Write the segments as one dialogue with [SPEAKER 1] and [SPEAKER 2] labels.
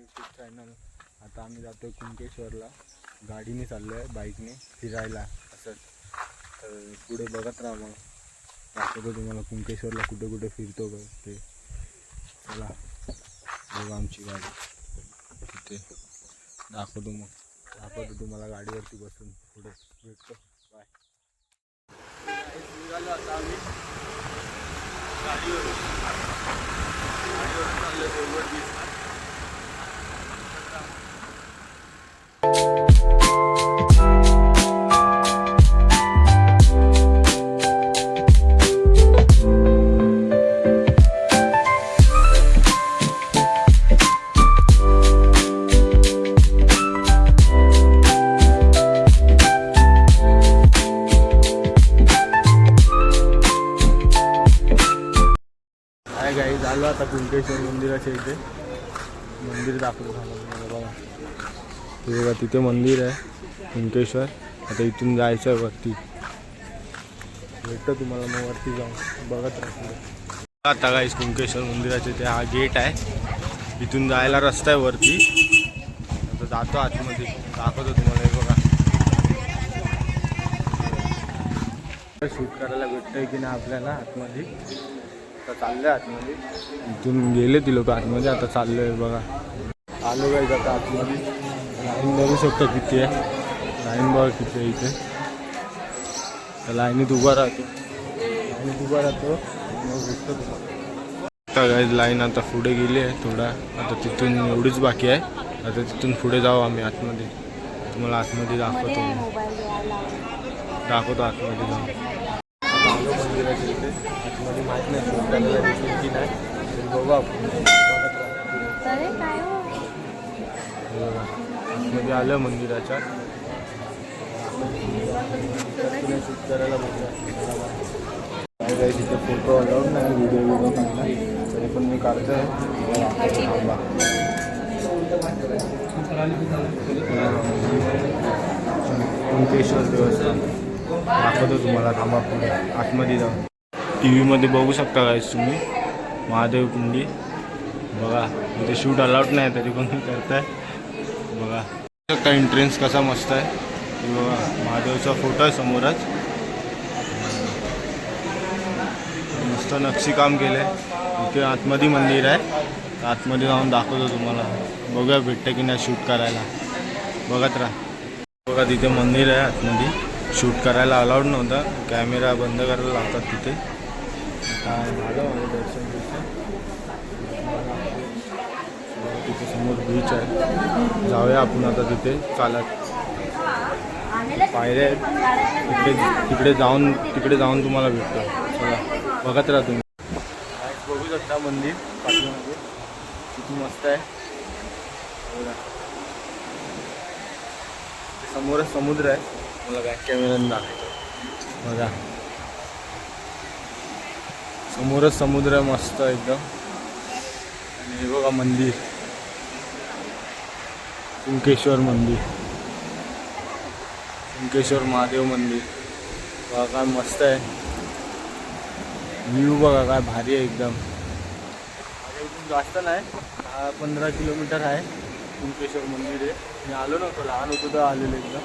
[SPEAKER 1] YouTube channel. आता आम्ही जातो कुणकेश्वरला, गाडीने चाललो आहे, बाईकने फिरायला असंच. तर पुढे बघत राहा, मग दाखवतो तुम्हाला कुणकेश्वरला कुठे कुठे फिरतो का ते. चला बघा आमची गाडी तिथे, दाखवतो तुम्हाला गाडीवरती बसून. पुढे भेटतो, बाय. निघालो आता आम्ही गाडीवर चाललो देवगड बीचला. काही झालं आता कुणकेश्वर मंदिराच्या इथे. मंदिर दाखवलं झालं बघा, हे बघा तिथे मंदिर आहे कुणकेश्वर. आता इथून जायचं आहे वरती, भेटतं तुम्हाला मग वरती जाऊन बघत राहा. आता काही कुणकेश्वर मंदिराचे ते हा गेट आहे, इथून जायला रस्ता आहे वरती. आता जातो आतमध्ये, दाखवतो तुम्हाला. हे बघा शूट करायला भेटतंय की नाही आपल्याला आतमध्ये. आता चाललं आहे आतमध्ये, इथून गेले ती लोक आतमध्ये, आता चाललं आहे बघा. आलो काय आता आतमध्ये. लाईन बघू शकतो किती आहे, लाईन बघा किती आहे इथे. तर लाईनीत उभा राहतो मग भेटतो तुम्हाला. आता काय लाईन आता पुढे गेली आहे थोडा, आता तिथून एवढीच बाकी आहे. आता तिथून पुढे जाऊ आम्ही आतमध्ये, तुम्हाला आतमध्ये दाखवतो आतमध्ये जाऊन. आलो मंदिराच्या इथे, आतमध्ये माहीत नाही शूट करायला भेटेल की नाही, तरी बघू आपण. आतमध्ये आलं मंदिराच्या, शूट करायला भेटलं. काय तिथे फोटो अलाउड नाही, व्हिडिओ काढणार, तरी पण मी काढतो आहे. कुणकेश्वर देवस्थान दाखवतो तुम्हाला, थांबा पुढे आतमध्ये जाऊन. टी व्हीमध्ये बघू शकता काय तुम्ही, महादेव कुंडी बघा. इथे शूट अलाउड नाही तरी पण करताय बघा. शकता एंट्रन्स कसा मस्त आहे बघा, महादेवचा फोटो आहे समोरच. मस्त नक्षीकाम केलं आहे. इथे आतमध्ये मंदिर आहे, आतमध्ये जाऊन दाखवतो तुम्हाला. बघूया भेटतं की नाही शूट करायला, बघत राहा. बघा तिथे मंदिर आहे आतमध्ये, शूट करायला अलाउड नव्हतं, कॅमेरा बंद करायला लागतात तिथे. काय झालं माझं दर्शन. तिथे समोर बीच आहे, जाऊया आपण आता तिथे चालत. पायऱ्या आहेत तिकडे जाऊन तुम्हाला भेटतो. चला बघत राहा तुम्ही. बघू शकता मंदिर पाठीमागे किती मस्त आहे. समोरच समुद्र आहे, मला बॅक कॅमेऱ्याने दाखवतो बघा. समोरच समुद्र आहे मस्त एकदम. आणि हे बघा मंदिर, कुणकेश्वर मंदिर, कुणकेश्वर महादेव मंदिर बघा. काय मस्त आहे व्ह्यू बघा, काय भारी आहे एकदम. इथून जास्त नाही, 10-15 किलोमीटर आहे कुणकेश्वर मंदिर आहे. मी आलो नव्हतो, लहान होतो तर आलेलो एकदम.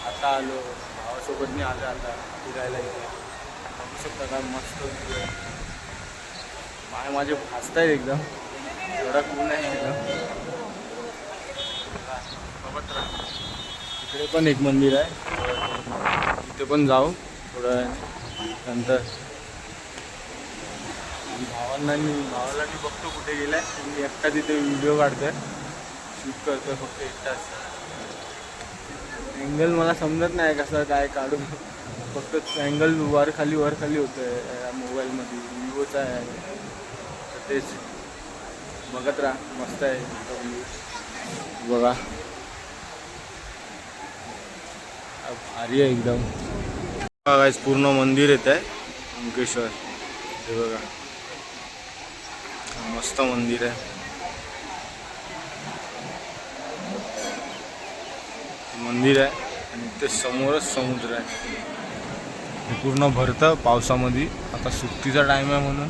[SPEAKER 1] आता आलो भावासोबत, मी आलो आता फिरायला इथे. बघू शकता काय मस्त व्ह्यू आहे. माझे भासत आहेत एकदम, एवढा ऊन आहे एकदम. बघत राहा. इकडे पण एक मंदिर आहे, तिथे पण जाऊ थोडं नंतर. भावाला मी बघतो कुठे गेलाय. मी एकटा तिथे व्हिडिओ काढतोय, शूट करतोय फक्त एकटाच. अँगल मला समजत नाही कसं काय काढू, फक्त अँगल वर खाली होतोय मोबाईलमध्ये. विवोचा आहे तर तेच बघत राहा. मस्त आहे बघा, भारी आहे एकदम. बघा पूर्ण मंदिर येत आहे कुणकेश्वर, हे बघा मस्त मंदिर आहे. मंदिर आहे आणि ते समोरच समुद्र आहे. हे पूर्ण भरतं पावसामध्ये. आता सुट्टीचा टाईम आहे म्हणून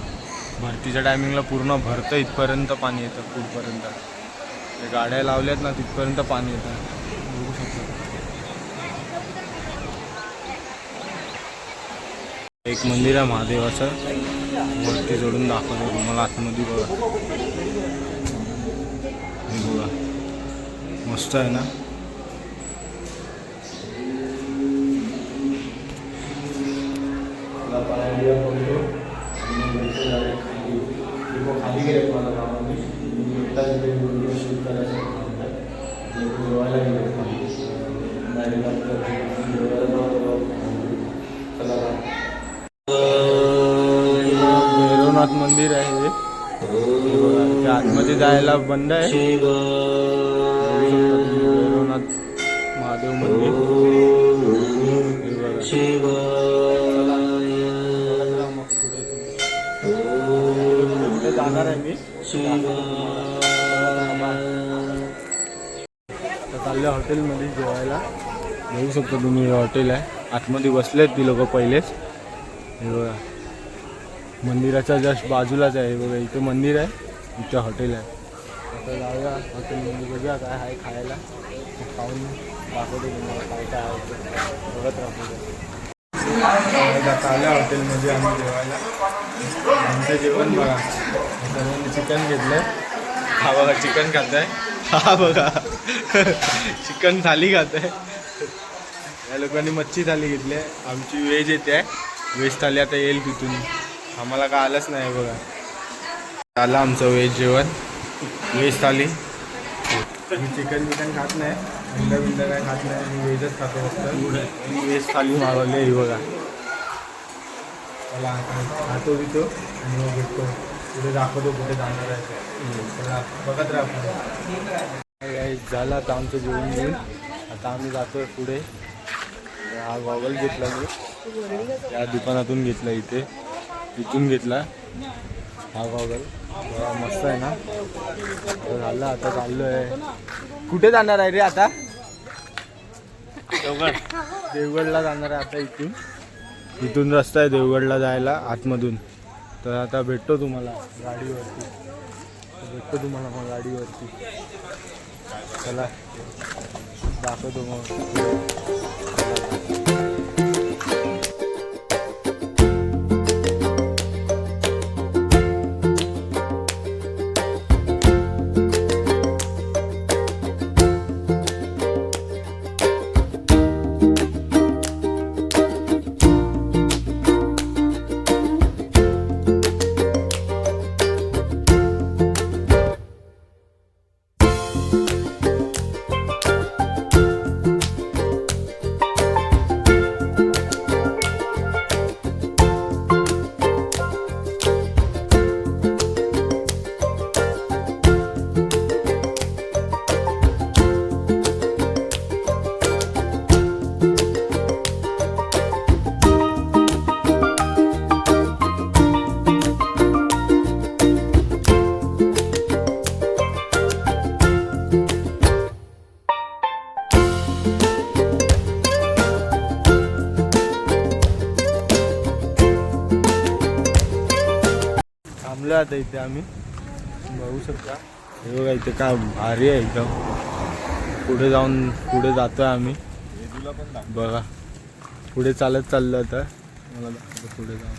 [SPEAKER 1] भरतीच्या टायमिंगला पूर्ण भरतं, इथपर्यंत पाणी येतं पुढपर्यंत. गाड्या लावल्यात ना तिथपर्यंत पाणी येतं, बघू शकतो. एक मंदिर आहे महादेवाचं, वरती जोडून दाखवतो तुम्हाला आतमध्ये. बघा हे बघा, मस्त आहे ना. खाली गेले मला गावामध्ये शूट करायचं जेवायला गेले भैरवनाथ मंदिर आहे हे. त्या आतमध्ये जायला बंद आहे. भैरवनाथ महादेव मंदिर जाणार आहे मी. चालल्या हॉटेलमध्ये जेवायला, बघू शकतो तुम्ही. हे हॉटेल आहे, आतमध्ये बसलेत ती लोक पहिलेच. हे बघा मंदिराच्या जस्ट बाजूलाच आहे. बघा इथे मंदिर आहे, इथे हॉटेल आहे. आता जाऊया हॉटेलमध्ये, बघूया काय आहे खायला. खाऊन दाखवतो तुम्हाला काय काय आहे, बघत राहतो. चालल्या हॉटेलमध्ये आम्ही जेवायला. आमचं जेवण बघा, सर्वांनी चिकन घेतलं. हा बघा चिकन खात आहे. हा बघा चिकन थाली खात आहे. या लोकांनी मच्छी थाली घेतली आहे. आमची व्हेज येते आहे, व्हेज थाली आता येईल तिथून. आम्हाला काय आलंच नाही. बघा आलं आमचं व्हेज जेवण, व्हेज थाली. मी चिकन खात नाही, अंडा बिंडा काय खात नाही, मी व्हेजच खातो फक्त. व्हेज थाली मागवली आहे बघा. मला खातो बितो आणि मग भेटतो. पुढे दाखवतो कुठे जाणार आहे. बघत राहा. झालं आता आमचं जेवण घेऊन. आता आम्ही जातोय पुढे. हा गॉगल घेतला मी या दुकानातून, घेतला इथून घेतला हा गॉगल. मस्त आहे ना. झालं आता चाललो आहे. कुठे जाणार आहे रे आता? देवगडला जाणार आहे आता. इथून रस्ता आहे देवगडला जायला आतमधून. तर आता भेटतो तुम्हाला गाडीवरती. मग गाडीवरती. चला दाखवतो मग. थांबलो आता इथे आम्ही, बघू शकता. हे बघा इथे काय भारी आहे एकदम. पुढे जातोय आम्ही. बघा पुढे चालत चाललो आता. मला दाखवतो पुढे जाऊन.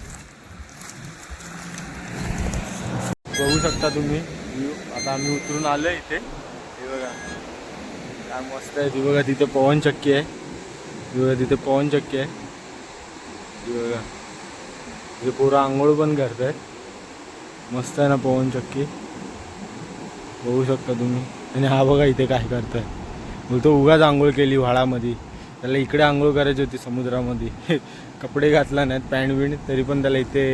[SPEAKER 1] बघू शकता तुम्ही व्ह्यू. आता आम्ही उतरून आलो इथे. हे बघा काय मस्त आहे. ती बघा तिथे पवनचक्की आहे. तिथे पवनचक्की आहे. बघा हे पोरं आंघोळ पण करतायत. मस्त आहे ना पवनचक्की, बघू शकता तुम्ही. आणि हा बघा इथे काय करतोय. बोलतो उगाच आंघोळ केली व्हाळामध्ये. त्याला इकडे आंघोळ करायची होती समुद्रामध्ये. कपडे घातला नाहीत, पॅन्ट बिंट, तरी पण त्याला इथे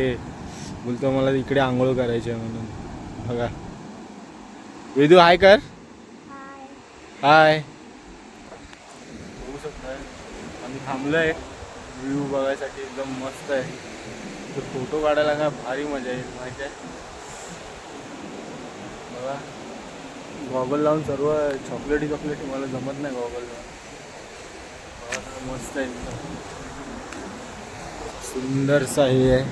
[SPEAKER 1] बोलतो मला इकडे आंघोळ करायची आहे म्हणून. बघा वेदू हाय कर. हाय. बघू शकता आम्ही थांबलोय व्ह्यू बघायसाठी. एकदम मस्त आहे. तो फोटो काढायला काय भारी मजा येईल माहिती आहे. बघा गॉगल लावून सर्व चॉकलेटी मला जमत नाही गॉगल लावून. मस्त आहे एकदम सुंदरसा हे आहे.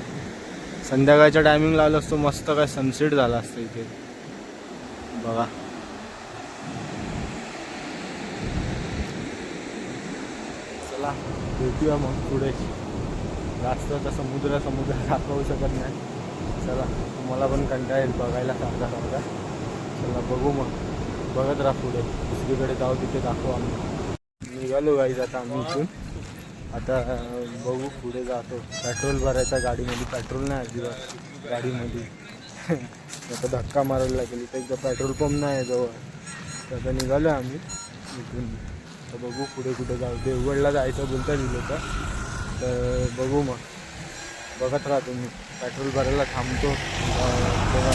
[SPEAKER 1] संध्याकाळच्या टायमिंगला आलो असतो मस्त काय सनसेट झाला असतं इथे. बघा चला भेटूया मग पुढे. जास्त आता समुद्र दाखवू शकत नाही. चला तुम्हाला पण कंटाळा येईल बघायला सारखा. चला बघू मग, बघत राहा पुढे. दुसरीकडे जाऊ तिथे दाखवू आम्ही. निघालो गाईज आता आम्ही इथून. आता बघू पुढे जातो. पेट्रोल भरायचा गाडीमध्ये. पेट्रोल नाही अजिबात गाडीमध्ये. आता धक्का मारायला लागेल. इथे एकदा पेट्रोल पंप नाही आहे जवळ. तर आता निघालो आम्ही इथून. तर बघू पुढे कुठे जाऊ. देवगडला जायचं बोलता दिलं तर बघू मग, बघत राहा तुम्ही. पेट्रोल भरायला थांबतो तेव्हा.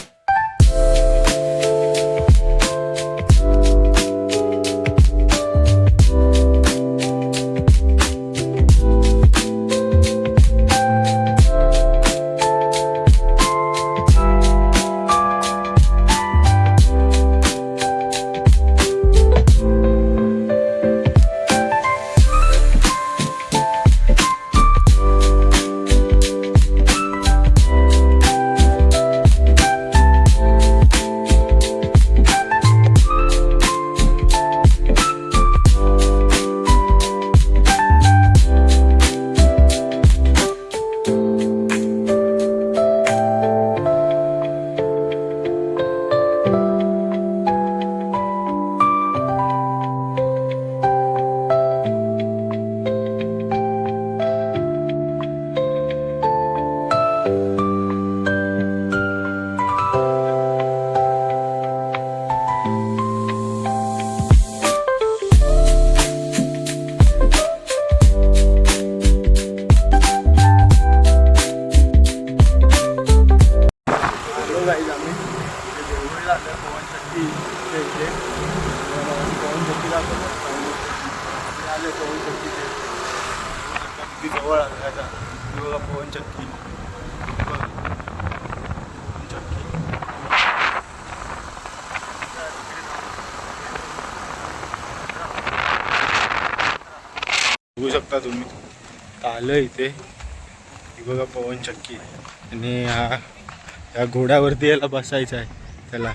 [SPEAKER 1] जवळ आता पवन चक्की. बघू शकता तुम्ही. आलं इथे बघा पवन चक्की. आणि या घोड्यावरती याला बसायचं आहे. त्याला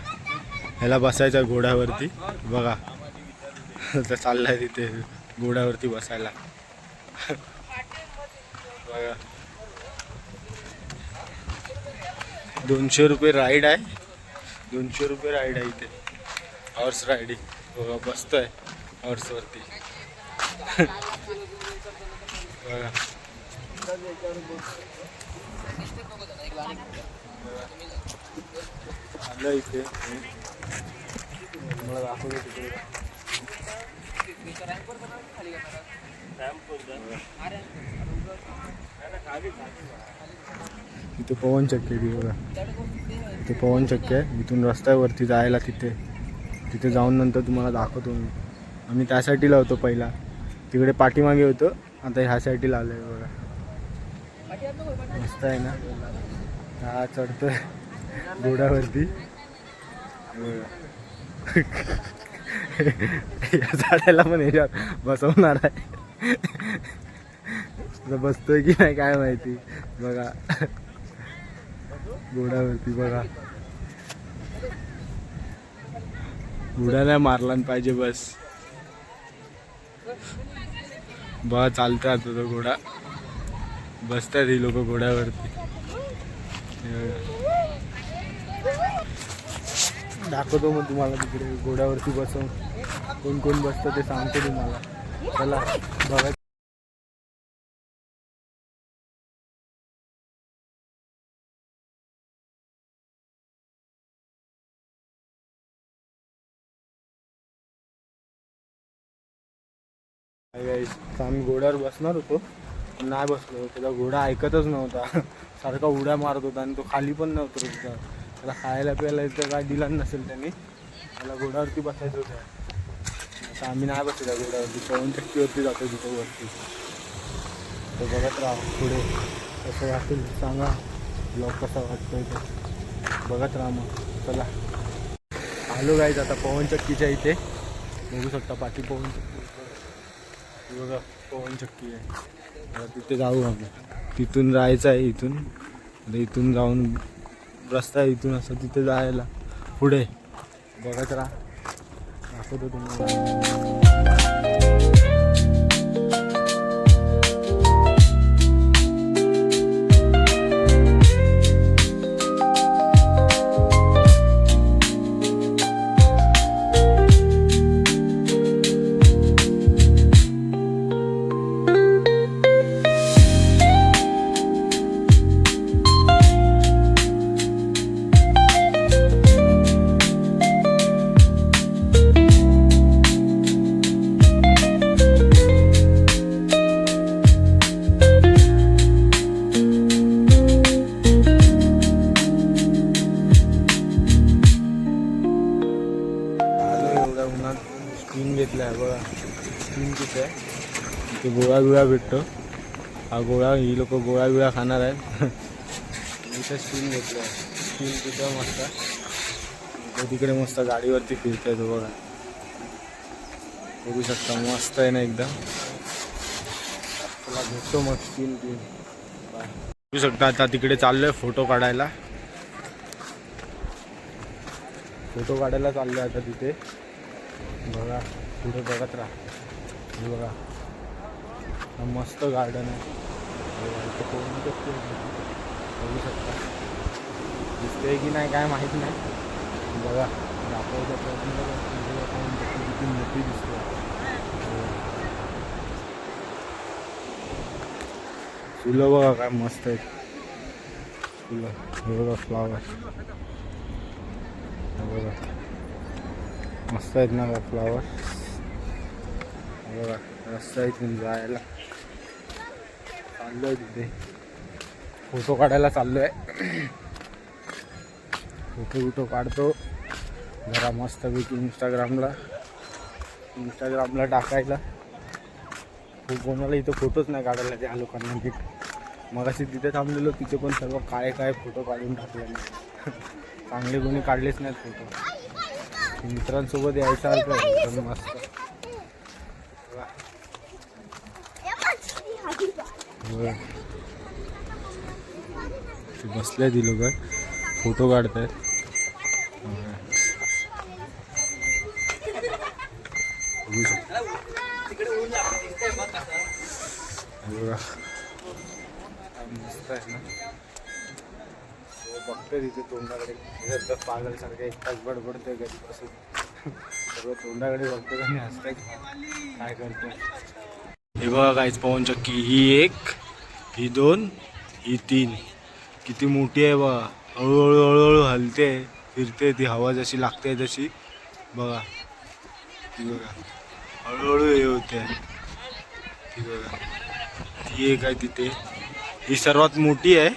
[SPEAKER 1] ह्याला बसायचं आहे घोड्यावरती. बघा तर चाललाय तिथे घोड्यावरती बसायला. बघा 200 रुपये राईड आहे. 200 रुपये राईड आहे इथे. Horse riding. बघा बसतोय हॉर्सवरती. बघा आलं इथे. मला दाखवलं तिकडे. इथे पवन चक्की आहे बघा. इथे पवन चक्की आहे. इथून रस्त्यावरती जायला तिथे जाऊन नंतर तुम्हाला दाखवतो मी. आम्ही त्यासाठी लावतो पहिला. तिकडे पाठीमागे होतो. आता ह्या साईडला आलोय बघा. मस्त आहे ना. हा चढतोय घोड्यावरती. या झाडाला पण ह्याच्यावर बसवणार आहे. बसतोय की नाही काय माहिती. बघा घोड्यावरती. बघा घोड्याला मारला पाहिजे बस. बघा चालतं आता तो घोडा. बसतात ही लोक घोड्यावरती. दाखवतो मग तुम्हाला तिकडे घोड्यावरती बसवून कोण कोण बसतं ते सांगतो तुम्हाला. चला बघा. आम्ही घोड्यावर बसणार होतो, नाही बसलो. त्याचा घोडा ऐकतच नव्हता. सारखा उड्या मारत होता आणि तो खाली पण नव्हता होता. त्याला खायला प्यायला तर काय दिलं नसेल त्यांनी. त्याला घोड्यावरती बसायचं होतं. आता आम्ही नाही बसलो घोड्यावरती. पवन चक्कीवरती जातो तिथं वरती. तर बघत राहा पुढे कसं वाटेल सांगा. ब्लॉग कसा वाटतोय तर बघत राहा मग. चला आलो गाईज आता पवन चक्कीच्या इथे. बघू शकता पाठी पवन चक्की. बघा पवन चक्की आहे. तिथे जाऊ आम्ही. तिथून जायचं आहे. इथून जाऊन रस्ता आहे इथून असं तिथे जायला पुढे. बघत राहा दाखवतो तुम्हाला. स्किन घेतला आहे बघा. स्किन तिथे आहे, इथे गोळा बिळा भेटतो. हा गोळा, ही लोक गोळा बिळा खाणार आहेत. इथे स्किन घेतलं आहे. स्किन तिथं मस्त, तिकडे मस्त गाडीवरती फिरतोय तो बघा. बघू शकता मस्त आहे ना एकदम. तुला भेटतो मग स्किन घेऊन. बघू शकता आता तिकडे चाललोय फोटो काढायला. फोटो काढायला चाललोय आता तिथे बघा. पुढे बघत राहा. हे बघा मस्त गार्डन आहे. बघू शकता दिसतंय की नाही काय माहीत नाही. बघा दाखवायचा प्रयत्न किती मोठी दिसते. फुलं बघा काय मस्त आहेत. फुलं हे बघा फ्लावर बघा मस्त आहेत ना काय फ्लावर. बघा रस्ता इथून जायला चाललोय तिथे फोटो काढायला चाललोय. फोटो काढतो जरा मस्तपैकी इंस्टाग्रामला टाकायला. कोणाला इथं फोटोच नाही काढायला त्या लोकांना. मग अशी तिथे थांबलेलो तिथे पण सर्व काय फोटो काढून टाकले नाही. चांगले कोणी काढलेच नाहीत फोटो. मित्रांसोबत यायचं मस्त. बसल्या ती लोक फोटो काढतायत. बघू शकता मस्त आहे ना. बघतोय तिथे तोंडाकडे पागलसारखं एकटाच बडबडतोय कधीपासून. सर्व तोंडाकडे बघतोय आणि हसतंय काय करतोय. हे बघा काहीच पवन चक्की. ही एक, ही दोन, ही तीन. किती मोठी आहे बघा. हळूहळू हलते फिरते ती. हवा जशी लागते तशी बघा. ती बघा हळूहळू हे होते. ती बघा ती एक आहे तिथे. ही सर्वात मोठी आहे,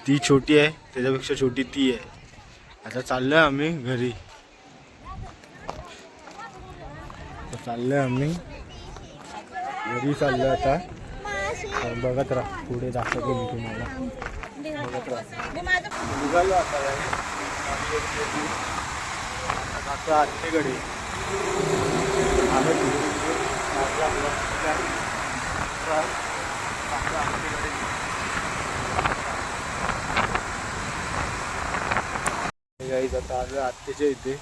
[SPEAKER 1] ती छोटी आहे, त्याच्यापेक्षा छोटी ती आहे. आता चाललोय आम्ही घरी. चाललोय आता. बघत राहा पुढे दाखवतो मी तुम्हाला. बघत राहा. निघालो आता आत्तेकडे. आता आलो आत्तेच्या इथे.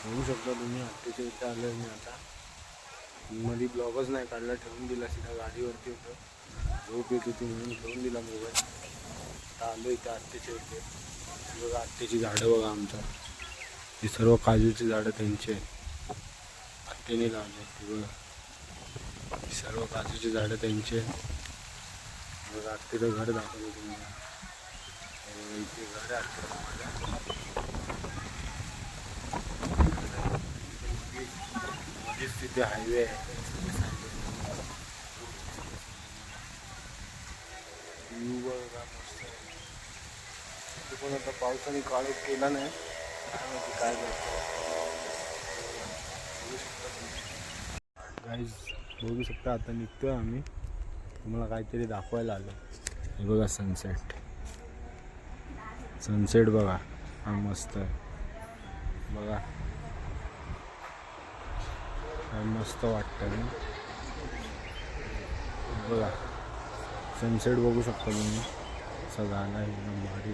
[SPEAKER 1] बघू शकता तुम्ही आत्तेच्या इथे आलोय मी आता. मध्ये ब्लॉगच नाही काढला, ठेवून दिला. सीधा गाडीवरती होतं, झोप येत होती म्हणून ठेवून दिला मोबाईल. आता आलो इथे आत्तेच्या इथे. बघा आत्तेची झाडं बघा आमच्या. ही सर्व काजूची झाडं त्यांची आहेत. आत्तेने लावले ती बघा. ही सर्व काजूची झाडं त्यांची आहेत. बघा आत्तेचं घर दाखवलं तुम्हाला. इथे घर आहे मध्येच तिथे हायवे आहे. पण आता पावसाने काळोख केला नाही, काय गाईज बघू शकता. आता निघतोय आम्ही. तुम्हाला काहीतरी दाखवायला आलो. हे बघा सनसेट बघा हा मस्त आहे बघा. काय मस्त वाटतं ना बघा. सनसेट बघू शकता तुम्ही. असं गाणं एकदम भारी.